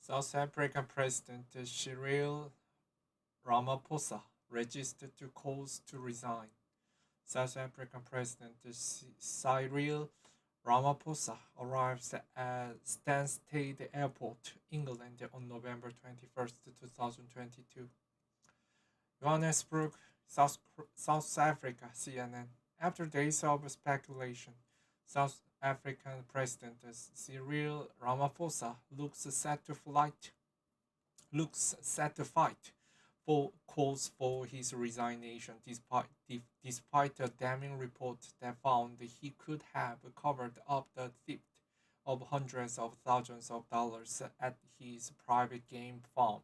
South African President Cyril Ramaphosa registered two calls to resign. South African President Cyril Ramaphosa arrives at Stansted Airport, England on November 21st, 2022. Johannesburg, South Africa, CNN. After days of speculation, South African President Cyril Ramaphosa looks set to fight for calls for his resignation despite a damning report that found he could have covered up the theft of hundreds of thousands of dollars at his private game farm.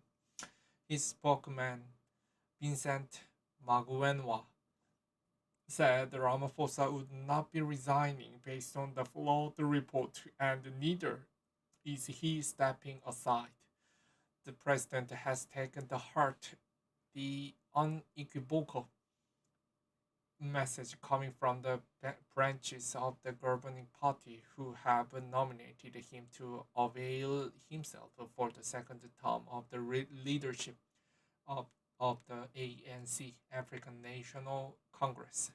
His spokesman, Vincent Magwenwa, said Ramaphosa would not be resigning based on the flawed report, and neither is he stepping aside. The president has taken to heart the unequivocal message coming from the branches of the governing party who have nominated him to avail himself for the second term of the leadership of, of the ANC, African National Congress.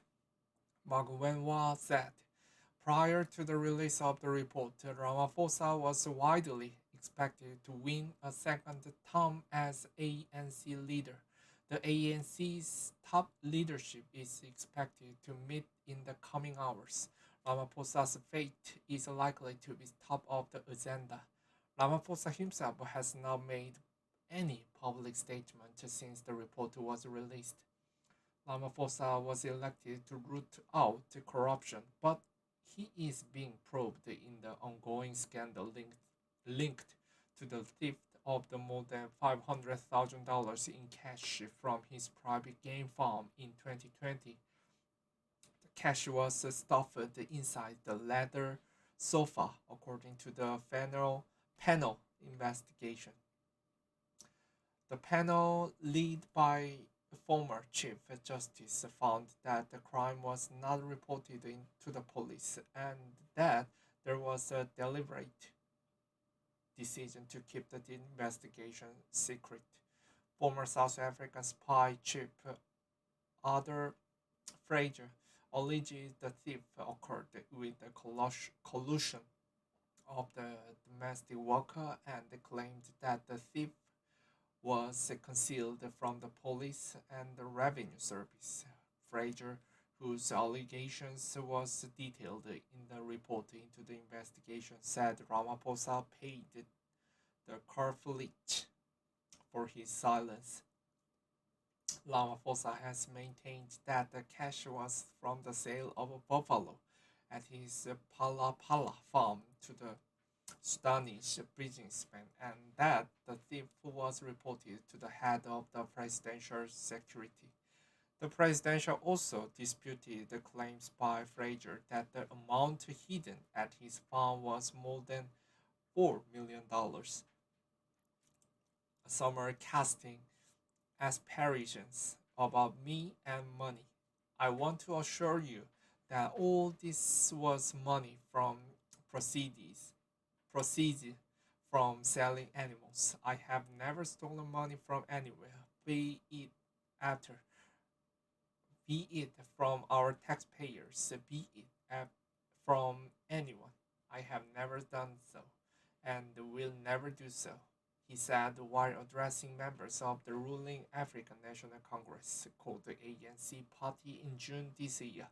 Magwenwa said, prior to the release of the report, Ramaphosa was widely expected to win a second term as ANC leader. The ANC's top leadership is expected to meet in the coming hours. Ramaphosa's fate is likely to be top of the agenda. Ramaphosa himself has not made any public statement since the report was released. Ramaphosa was elected to root out corruption, but he is being probed in the ongoing scandal linked to the theft of the more than $500,000 in cash from his private game farm in 2020. The cash was stuffed inside the leather sofa, according to the panel investigation. The panel, led by former Chief Justice, found that the crime was not reported to the police and that there was a deliberate decision to keep the investigation secret. Former South African spy chief Arthur Fraser alleges the theft occurred with the collusion of the domestic worker and claimed that the thief was concealed from the police and the revenue service. Fraser, whose allegations was detailed in the report into the investigation, said Ramaphosa paid the carfulite for his silence. Ramaphosa has maintained that the cash was from the sale of a buffalo at his Pala Pala farm to the Sudanese businessman, and that the thief was reported to the head of the presidential security. The president also disputed the claims by Fraser that the amount hidden at his farm was more than $4 million. Some are casting aspirations about me and money. I want to assure you that all this was money from proceeds from selling animals. I have never stolen money from anywhere, after be it from our taxpayers, be it from anyone. I have never done so, and will never do so, he said while addressing members of the ruling African National Congress, called the ANC party, in June this year.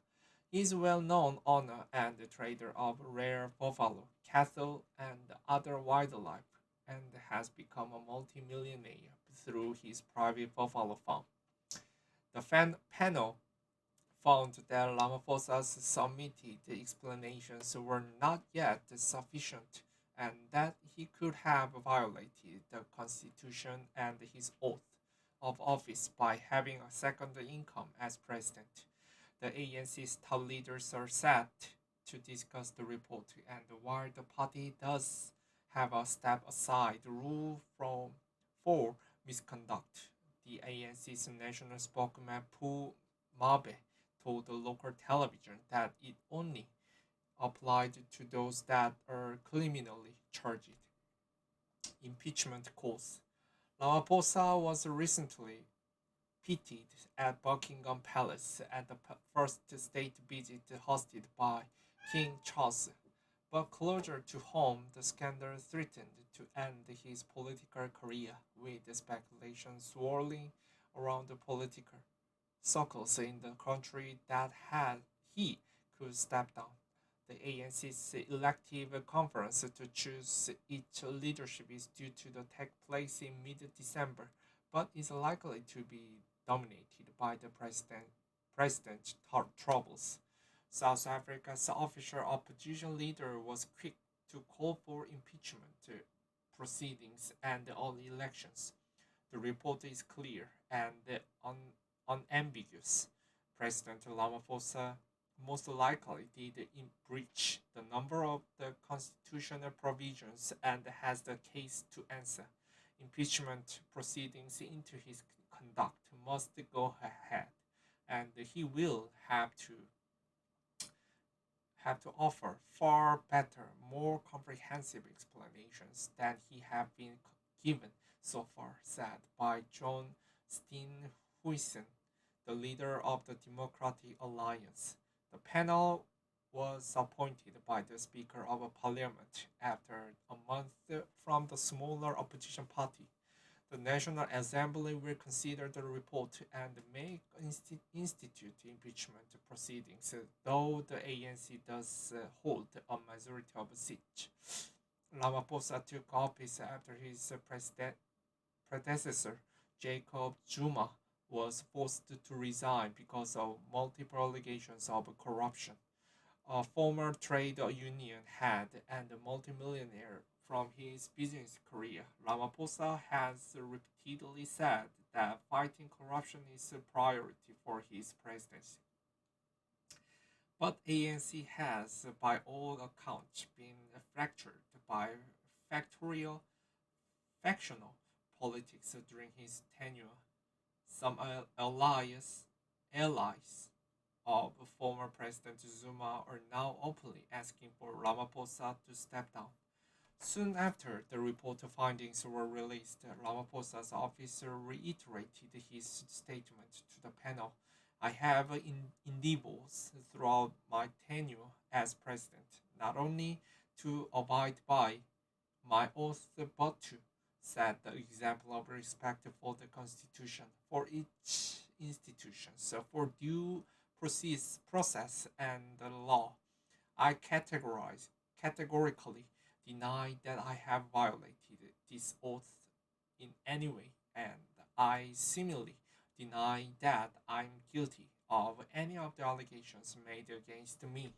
He is a well-known owner and trader of rare buffalo, cattle, and other wildlife, and has become a multimillionaire through his private buffalo farm. The panel found that Ramaphosa's submitted explanations were not yet sufficient and that he could have violated the Constitution and his oath of office by having a second income as president. The ANC's top leaders are set to discuss the report, and while the party does have a step aside rule for misconduct, the ANC's national spokesman Pu Mabe told the local television that it only applied to those that are criminally charged. Impeachment cause. Ramaphosa was recently pitied at Buckingham Palace at the first state visit hosted by King Charles. But closer to home, the scandal threatened to end his political career, with speculation swirling around the political circles in the country that had he could step down. The ANC's elective conference to choose its leadership is due to take place in mid-December, but is likely to be dominated by the president troubles. South Africa's official opposition leader was quick to call for impeachment proceedings and all elections. The report is clear and unambiguous. President Ramaphosa most likely did breach the number of the constitutional provisions and has the case to answer. Impeachment proceedings into his conduct must go ahead, and he will have to offer far better, more comprehensive explanations than he have been given so far, said by John Steenhuisen, the leader of the Democratic Alliance. The panel was appointed by the Speaker of Parliament after a month from the smaller opposition party. The National Assembly will consider the report and may institute impeachment proceedings, though the ANC does hold a majority of seats. Ramaphosa took office after his predecessor, Jacob Zuma, was forced to resign because of multiple allegations of corruption. A former trade union head and a multimillionaire from his business career, Ramaphosa has repeatedly said that fighting corruption is a priority for his presidency. But ANC has, by all accounts, been fractured by factorial, factional politics during his tenure. Some allies of former President Zuma are now openly asking for Ramaphosa to step down. Soon after the report findings were released, Ramaphosa's office reiterated his statement to the panel. I have endeavors throughout my tenure as president, not only to abide by my oath, but to set the example of respect for the Constitution, for each institution, so for due process and the law. I categorically deny that I have violated this oath in any way, and I similarly deny that I'm guilty of any of the allegations made against me.